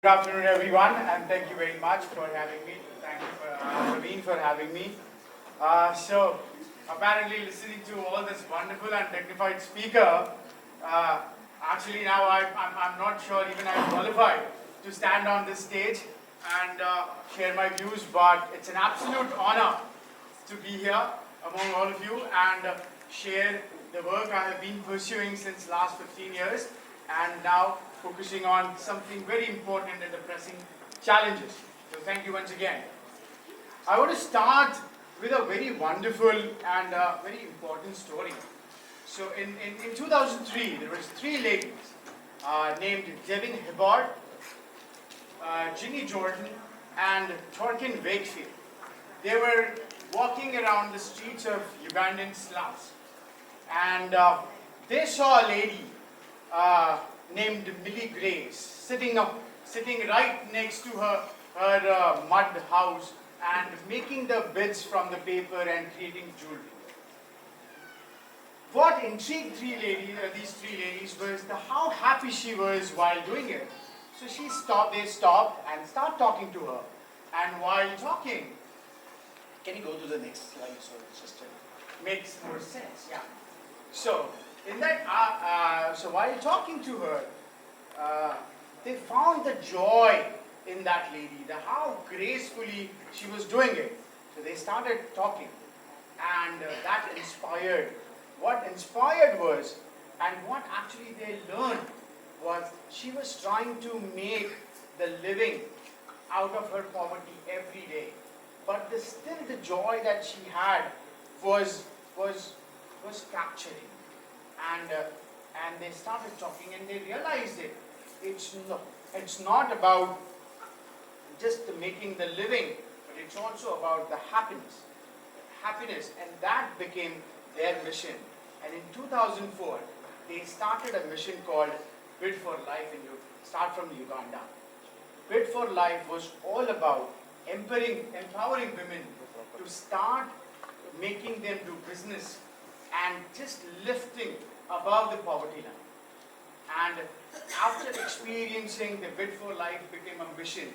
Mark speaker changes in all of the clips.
Speaker 1: Good afternoon, everyone, and thank you very much for having me. Thank you, Praveen, for having me. So, apparently, listening to all this wonderful and dignified speaker, actually now I'm not sure even I'm qualified to stand on this stage and share my views, but it's an absolute honor to be here among all of you and share the work I have been pursuing since last 15 years and now focusing on something very important and the pressing challenges. So thank you once again. I want to start with a very wonderful and very important story. So in 2003, there was three ladies named Devin Hibbard, Ginny Jordan, and Torkin Wakefield. They were walking around the streets of Ugandan slums, and they saw a lady named Millie Grace sitting right next to her mud house and making the bids from the paper and creating jewelry. What intrigued these three ladies was how happy she was while doing it. So they stopped and started talking to her. And while talking, can you go to the next slide so it just makes more sense? Yeah. So in that, so while talking to her, they found the joy in that lady, how gracefully she was doing it. So they started talking, and that inspired. What inspired was, and what actually they learned was, she was trying to make the living out of her poverty every day. But still the joy that she had was capturing. And they started talking and they realized it's not about just making the living, but it's also about the happiness, and that became their mission. And in 2004, they started a mission called Bid for Life start from Uganda. Bid for Life was all about empowering women to start making them do business and just lifting above the poverty line. And after experiencing the Bid for Life became a mission,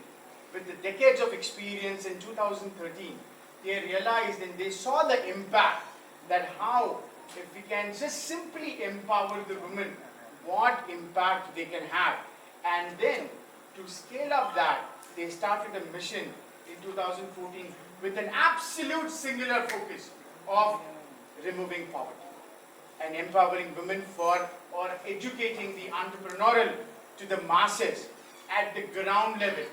Speaker 1: with the decades of experience in 2013, they realized and they saw the impact that how, if we can just simply empower the women, what impact they can have. And then, to scale up that, they started a mission in 2014 with an absolute singular focus of removing poverty and empowering women or educating the entrepreneurial to the masses at the ground level,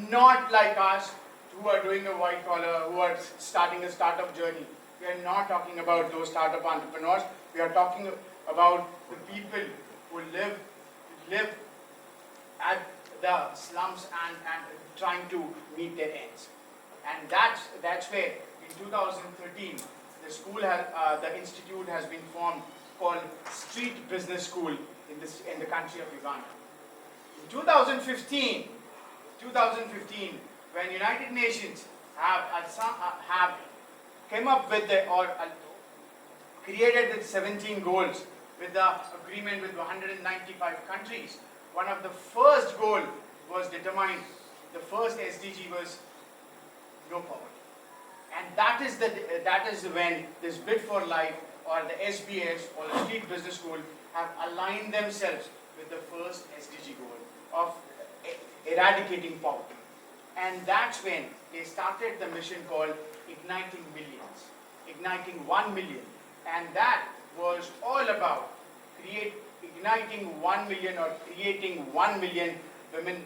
Speaker 1: not like us who are doing a white collar, who are starting a startup journey. We are not talking about those startup entrepreneurs. We are talking about the people who live at the slums and trying to meet their ends. And that's where in 2013 the institute has been formed called Street Business School in the country of Uganda. In 2015, when United Nations have came up with created the 17 goals with the agreement with 195 countries, one of the first goal was determined. The first SDG was no poverty, and that is when this Bid for Life or the SBS or the Street Business School have aligned themselves with the first SDG goal of eradicating poverty. And that's when they started the mission called Igniting 1 million. And that was all about igniting 1 million or creating 1 million women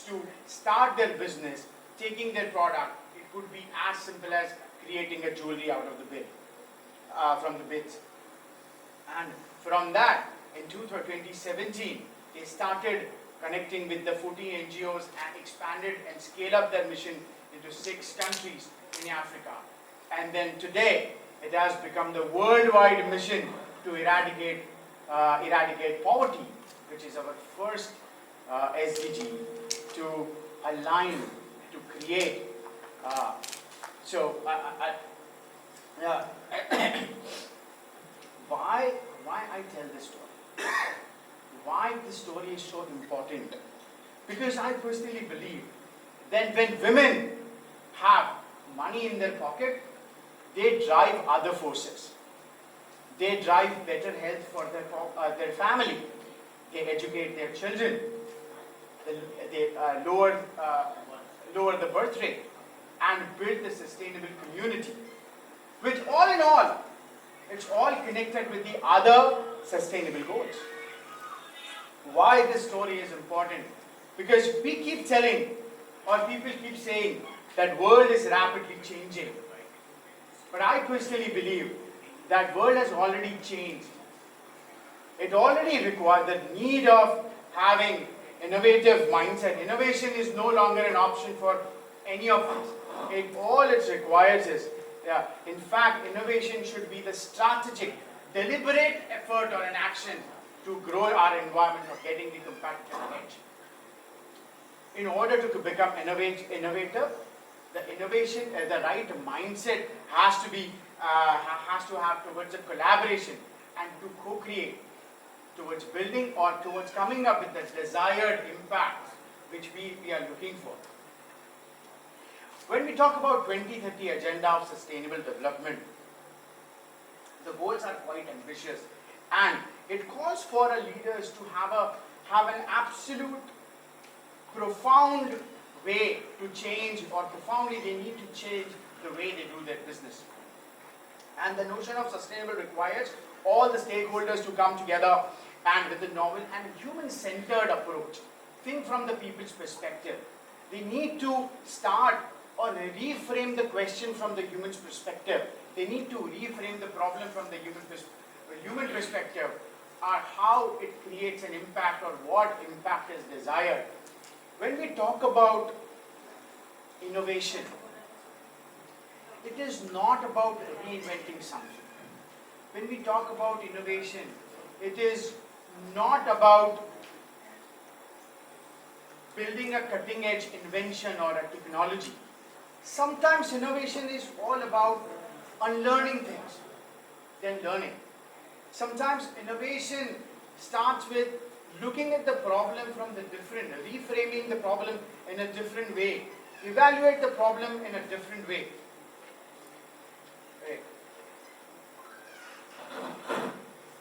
Speaker 1: to start their business, taking their product. It could be as simple as creating a jewelry out of the bid, from the bids. And from that, in 2017, they started connecting with the 14 NGOs and expanded and scaled up their mission into 6 countries in Africa. And then today, it has become the worldwide mission to eradicate poverty, which is our first SDG to align, to create. Why I tell this story? Why this story is so important Because I personally believe that when women have money in their pocket, they drive other forces. They drive better health for their family. They educate their children. They lower the birth rate and build a sustainable community. Which all in all, it's all connected with the other sustainable goals. Why this story is important? Because we keep telling, or people keep saying, that world is rapidly changing. But I personally believe that world has already changed. It already requires the need of having innovative mindset. Innovation is no longer an option for any of us. All it requires is, in fact, innovation should be the strategic, deliberate effort or an action to grow our environment or getting the competitive edge. In order to become innovative, the innovation, the right mindset has to have towards a collaboration and to co-create, towards building or towards coming up with the desired impact which we are looking for. When we talk about 2030 Agenda of Sustainable Development, the goals are quite ambitious, and it calls for our leaders to have an absolute profound way to change, or profoundly they need to change the way they do their business. And the notion of sustainable requires all the stakeholders to come together and with a novel and human-centered approach. Think from the people's perspective. They need to start or reframe the question from the human's perspective. They need to reframe the problem from the human perspective, or how it creates an impact or what impact is desired. When we talk about innovation, it is not about reinventing something. When we talk about innovation, it is not about building a cutting-edge invention or a technology. Sometimes innovation is all about unlearning things, then learning. Sometimes innovation starts with looking at the problem from the different, reframing the problem in a different way, evaluate the problem in a different way. Right.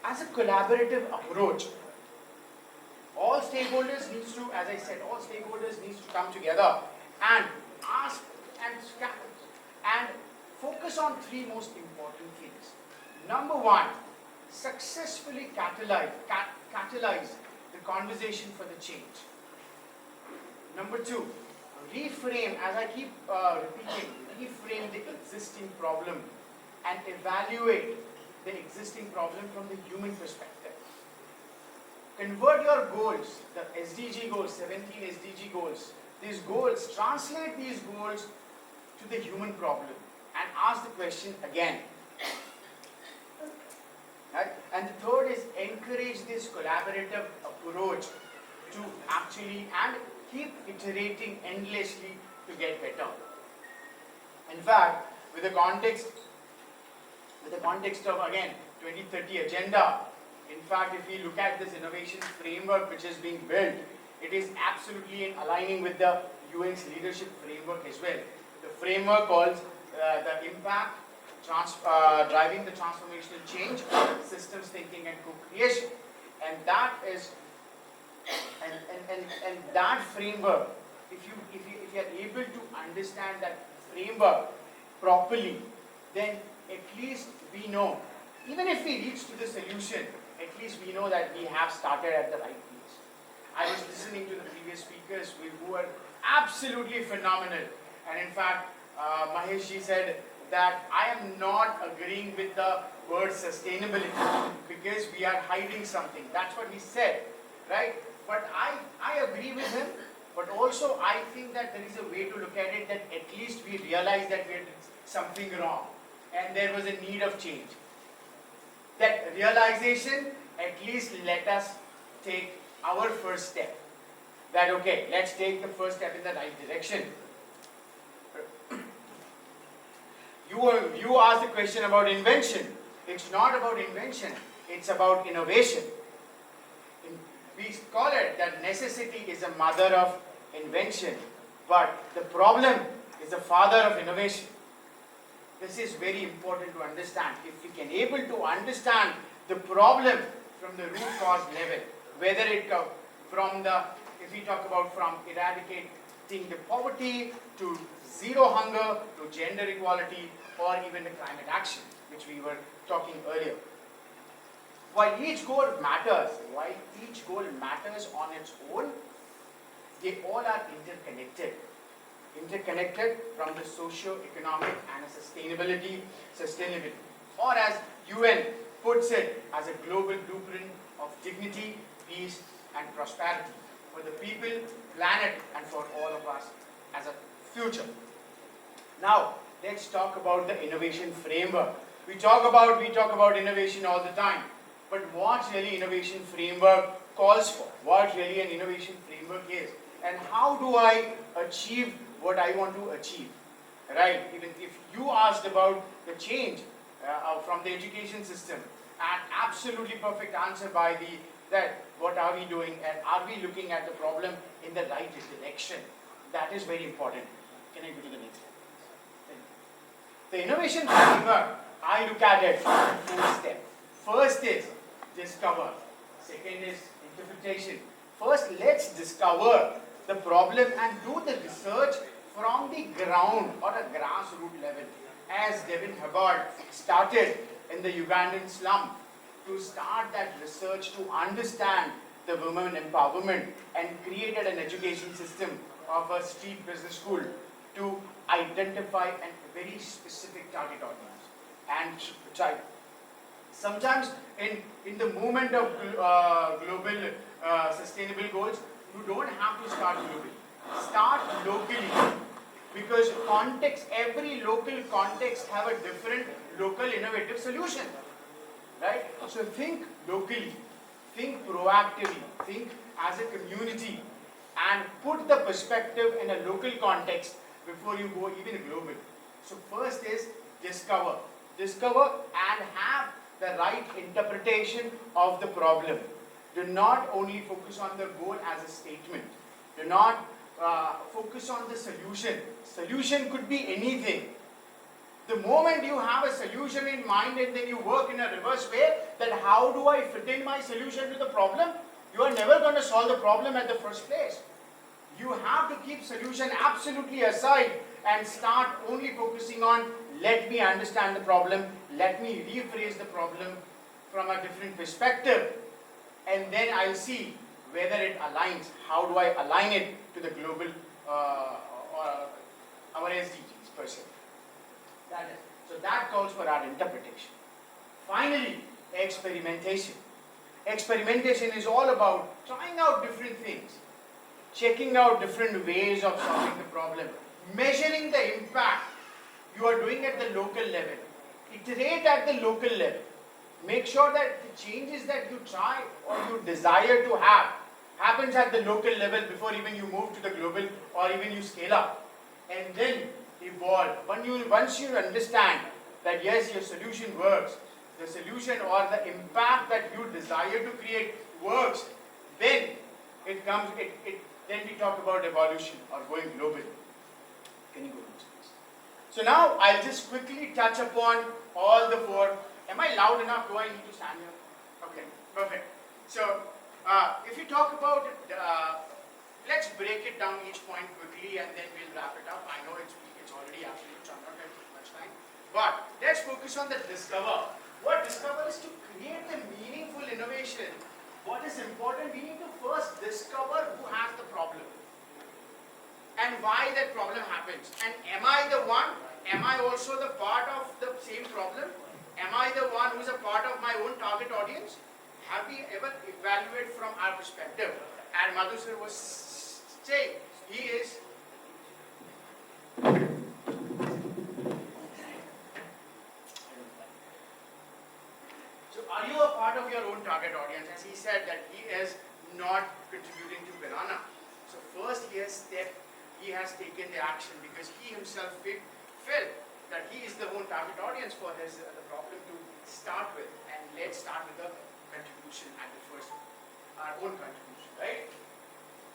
Speaker 1: As a collaborative approach, all stakeholders needs to, as I said, all stakeholders needs to come together and ask and focus on three most important things. Number one, successfully catalyze the conversation for the change. Number two, reframe, as I keep repeating, reframe the existing problem and evaluate the existing problem from the human perspective. Convert your goals, the SDG goals, 17 SDG goals, these goals, translate these goals to the human problem and ask the question again. Right? And the third is encourage this collaborative approach to actually and keep iterating endlessly to get better. In fact, with the context of again 2030 agenda, in fact, if we look at this innovation framework which is being built, it is absolutely in aligning with the UN's leadership framework as well. The framework calls the impact, driving the transformational change, systems thinking and co-creation. And that is, and that framework, if you are able to understand that framework properly, then at least we know, even if we reach to the solution, at least we know that we have started at the right place. I was listening to the previous speakers who were absolutely phenomenal. And in fact, Mahesh ji said that I am not agreeing with the word sustainability because we are hiding something. That's what he said, right? But I agree with him. But also I think that there is a way to look at it that at least we realize that we did something wrong and there was a need of change. That realization at least let us take our first step. That okay, let's take the first step in the right direction. You asked the question about invention. It's not about invention, it's about innovation. We call it that necessity is a mother of invention, but the problem is the father of innovation. This is very important to understand. If we can able to understand the problem from the root cause level, whether it comes from if we talk about from eradicating the poverty to zero hunger to gender equality or even the climate action, which we were talking earlier. While each goal matters on its own, they all are interconnected. Interconnected from the socio-economic and sustainability, or as UN puts it, as a global blueprint of dignity, peace, and prosperity for the people, planet, and for all of us as a future. Now, let's talk about the innovation framework. We talk about innovation all the time, but what really innovation framework calls for? What really an innovation framework is? And how do I achieve what I want to achieve? Right? Even if you asked about the change from the education system, an absolutely perfect answer by that what are we doing and are we looking at the problem in the right direction? That is very important. Can I go to the next slide? The innovation framework, I look at it in 4 steps. First is discover. Second is interpretation. First, let's discover the problem and do the research from the ground or a grassroots level. As Vyapaar started in the Ugandan slum to start that research to understand the women empowerment and created an education system of a street business school to identify a very specific target audience and try. Sometimes in the movement of global sustainable goals, you don't have to start globally. Start locally, because every local context have a different local innovative solution. Right? So think locally, think proactively, think as a community, and put the perspective in a local context before you go even global. So first is discover and have the right interpretation of the problem. Do not only focus on the goal as a statement. Do not focus on the solution. Solution could be anything. The moment you have a solution in mind and then you work in a reverse way, that how do I fit in my solution to the problem? You are never going to solve the problem at the first place. You have to keep solution absolutely aside and start only focusing on, let me understand the problem, let me rephrase the problem from a different perspective, and then I'll see whether it aligns. How do I align it to the global, our SDGs per se. So that calls for our interpretation. Finally, experimentation. Experimentation is all about trying out different things, checking out different ways of solving the problem, measuring the impact you are doing at the local level. Iterate at the local level. Make sure that the changes that you try or you desire to have happens at the local level before even you move to the global or even you scale up. And then evolve. Once you understand that yes, your solution works, the solution or the impact that you desire to create works, then then we talk about evolution or going global. Can you go next, please? So now I'll just quickly touch upon all the 4. Am I loud enough? Do I need to stand here? Okay, perfect. So if you talk about it, let's break it down each point quickly and then we'll wrap it up. I know it's already afternoon, so I'm not going to take much time. But let's focus on the discover. What discover is to create the meaningful innovation. What is important? We need to first discover who has the problem and why that problem happens. And am I the one? Am I also the part of the same problem? Am I the one who is a part of my own target audience? Have we ever evaluated from our perspective? And Madhu sir was saying, he is are you a part of your own target audience? As he said that he is not contributing to banana. So first he has taken the action because he himself felt that he is the own target audience for the problem to start with. And let's start with the contribution at the first our own contribution, right?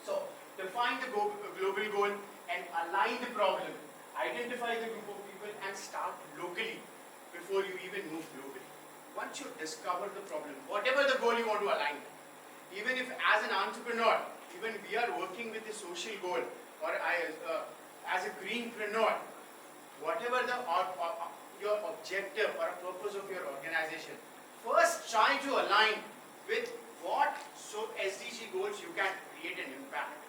Speaker 1: So define the global goal and align the problem. Identify the group of people and start locally before you even move globally. Once you discover the problem, whatever the goal you want to align with, even if as an entrepreneur, even we are working with a social goal, or as a greenpreneur, whatever your objective or purpose of your organization, first try to align with what SDG goals you can create an impact,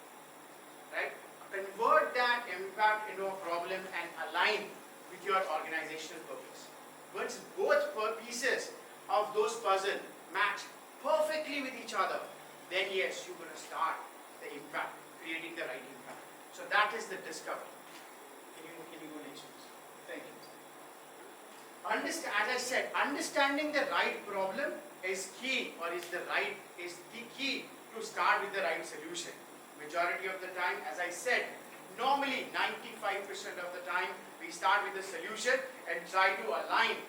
Speaker 1: right? Convert that impact into a problem and align with your organizational purpose. Once both pieces of those puzzle match perfectly with each other, then yes, you're going to start the impact, creating the right impact. So that is the discovery. Can you go next, please? Thank you. As I said, understanding the right problem is key, or is the key to start with the right solution. Majority of the time, as I said, normally 95% of the time, we start with the solution and try to align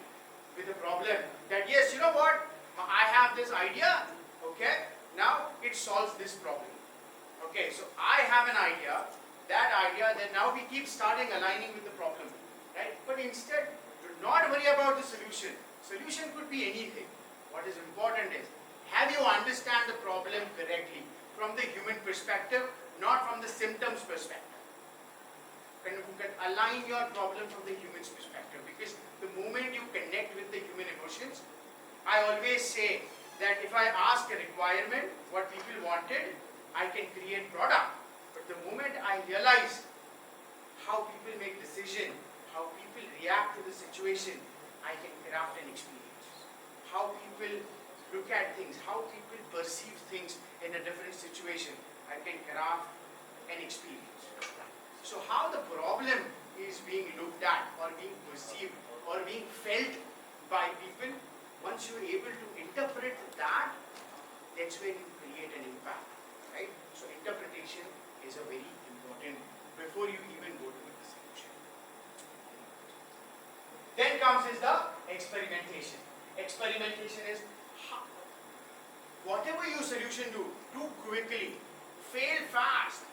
Speaker 1: with the problem. That yes, you know what, I have this idea, okay, now it solves this problem. Okay, so I have an idea, then now we keep starting aligning with the problem, right? But instead, do not worry about the solution. Solution could be anything. What is important is, have you understand the problem correctly from the human perspective, not from the symptoms perspective. You can align your problem from the human's perspective, because the moment you connect with the human emotions, I always say that if I ask a requirement, what people wanted, I can create product. But the moment I realize how people make decision, how people react to the situation, I can craft an experience. How people look at things, how people perceive things in a different situation, I can craft an experience. So how the problem is being looked at, or being perceived, or being felt by people, once you're able to interpret that, that's when you create an impact, right? So interpretation is a very important before you even go to the solution. Then comes is the experimentation. Experimentation is whatever your solution do quickly, fail fast,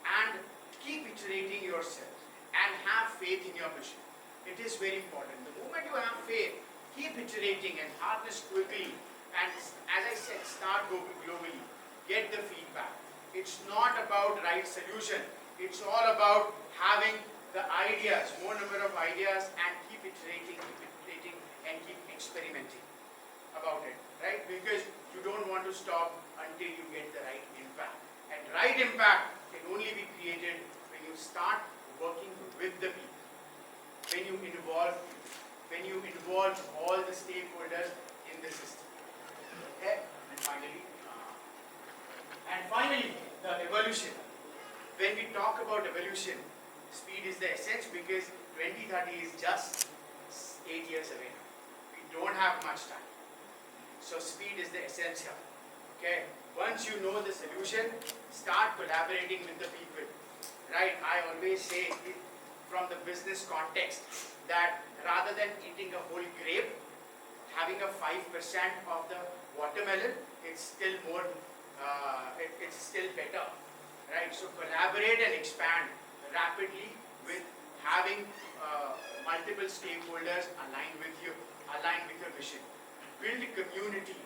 Speaker 1: and keep iterating yourself and have faith in your mission. It is very important. The moment you have faith, keep iterating and harness quickly, and as I said, start globally. Get the feedback. It's not about right solution. It's all about having the ideas, more number of ideas, and keep iterating, and keep experimenting about it, right? Because you don't want to stop until you get the right impact. And right impact can only be created when you start working with the people, when you involve all the stakeholders in the system. Okay? And finally, the evolution. When we talk about evolution, speed is the essence, because 2030 is just 8 years away now. We don't have much time. So speed is the essence here. Okay? Once you know the solution, start collaborating with the people. Right? I always say from the business context that rather than eating a whole grape, having a 5% of the watermelon, it's still more, it's still better. Right? So collaborate and expand rapidly with having multiple stakeholders aligned with your mission. Build community,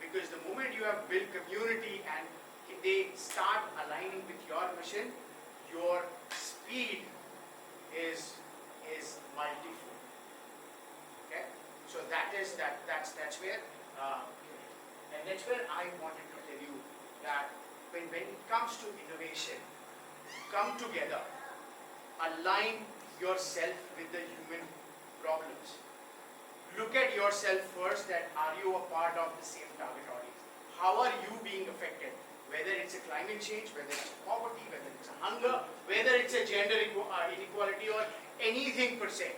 Speaker 1: because the moment you have built community and they start aligning with your mission, your speed is multifold. Okay, so that's where and that's where I wanted to tell you that when it comes to innovation, come together, align yourself with the human problems. Look at yourself first, that are you a part of the same target audience? How are you being affected? Whether it's a climate change, whether it's poverty, whether it's a hunger, whether it's a gender inequality, or anything per se.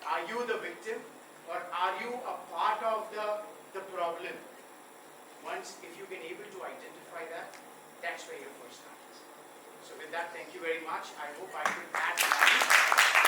Speaker 1: Are you the victim, or are you a part of the problem? If you can able to identify that, that's where your first start is. So with that, thank you very much. I hope I could add value.